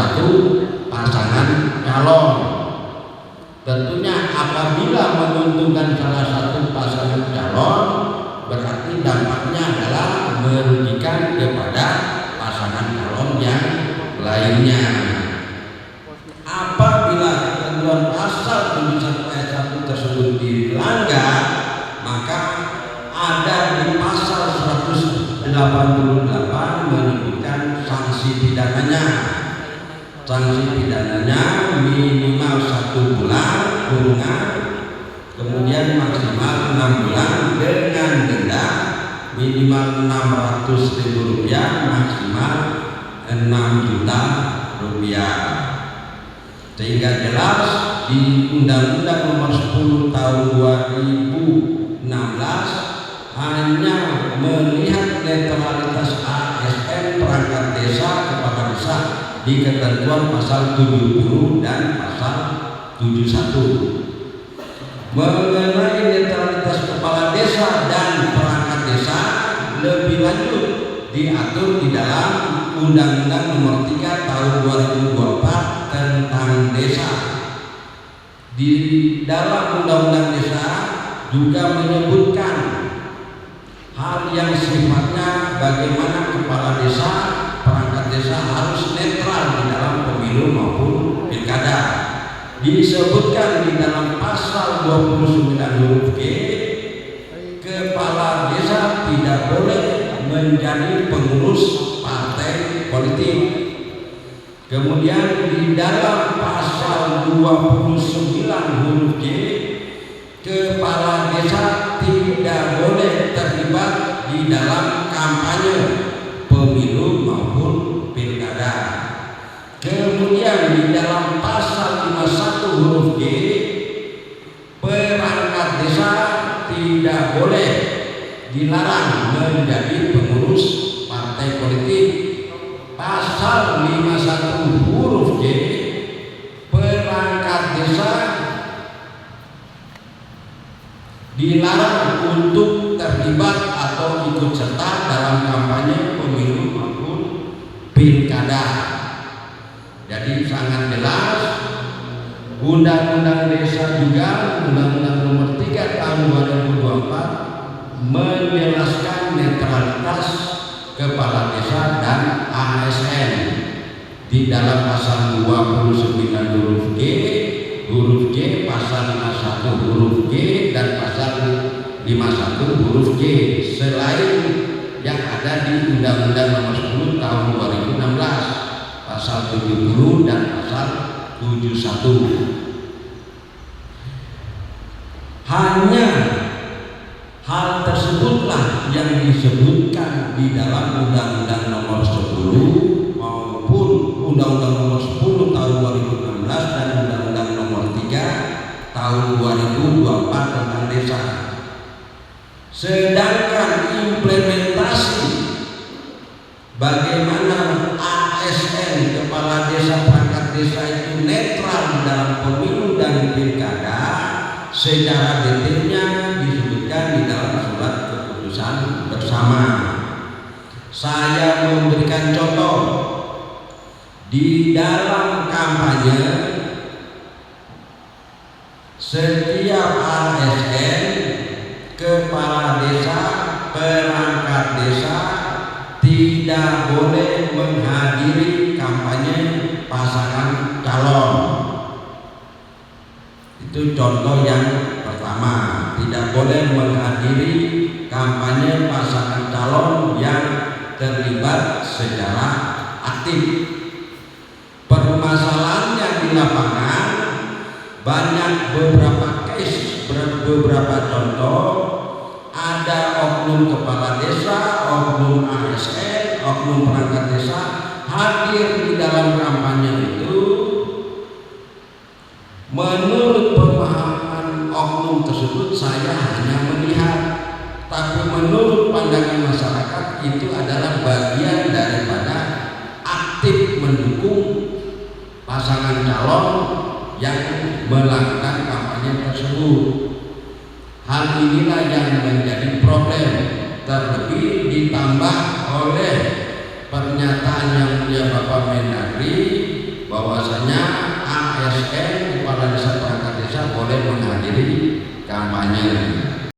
satu pasangan calon. Tentunya apabila menguntungkan salah satu pasangan calon, berarti dampaknya adalah merugikan kepada pasangan calon yang lainnya. Apabila ketentuan pasal 71 ayat 1 tersebut dilanggar, maka ada di pasal 188 menyebutkan sanksi pidananya. Sanksi pidananya minimal 1 bulan kurungan, kemudian maksimal 6 bulan dengan denda minimal Rp600.000, maksimal Rp6 juta. Sehingga jelas di Undang-Undang Nomor 10 Tahun 2016 hanya melihat netralitas ASN perangkat desa kepala desa di ketentuan pasal 70 dan pasal 71. Mengenai netralitas kepala desa dan perangkat desa lebih lanjut diatur di dalam Undang-Undang Nomor 3 Tahun 2024 tentang desa. Di dalam Undang-Undang Desa juga menyebutkan hal yang sifatnya bagaimana kepala desa, perangkat desa harus netral di dalam pemilu maupun pilkada. Disebutkan di dalam pasal 29 huruf G, kepala desa tidak boleh menjadi pengurus partai politik. Kemudian di dalam pasal 29 huruf G, kepala desa tidak boleh terlibat di dalam kampanye pemilu maupun pilkada. Kemudian di dalam pasal 51 huruf G, perangkat desa tidak boleh dilarang menjadi pengurus partai politik. Pasal 51 huruf G, perangkat desa dilarang untuk terlibat atau ikut serta dalam kampanye pemilu maupun pilkada. Jadi sangat jelas Undang-Undang Desa juga Undang-Undang Nomor 3 Tahun 2024 menjelaskan netralitas kepala desa dan ASN di dalam pasal 29 huruf G, pasal 51 huruf G dan pasal 51 huruf G, selain yang ada di Undang-Undang Nomor 10 Tahun 2016 pasal 70 dan pasal 71. Hanya hal tersebutlah yang disebutkan di dalam Undang-Undang Nomor 10 maupun Undang-Undang Nomor 10 Tahun 2016 dan Undang-Undang Nomor 3 Tahun 2024 tentang desa. Sedangkan implementasi bagaimana ASN kepala desa perangkat desa itu netral dalam pemilu dan pilkada secara detailnya disebutkan di dalam surat keputusan bersama. Saya memberikan contoh di dalam kampanye, setiap ASN kepala desa perangkat desa tidak boleh menghadiri kampanye pasangan calon. Itu contoh yang pertama, tidak boleh menghadiri kampanye pasangan calon yang terlibat secara aktif. Permasalahannya di lapangan banyak beberapa case, beberapa contoh, ada oknum kepala desa, oknum ASN, oknum perangkat desa hadir di dalam kampanye itu. Menurut pemahaman oknum tersebut saya hanya melihat, tapi menurut pandangan masyarakat itu adalah bagian daripada aktif mendukung pasangan calon yang melakukan kampanye tersebut. Hal inilah yang menjadi problem, terlebih ditambah oleh pernyataan yang mulia Bapak Mendagri bahwasanya ASN kepala desa perangkat desa boleh menghadiri kampanye.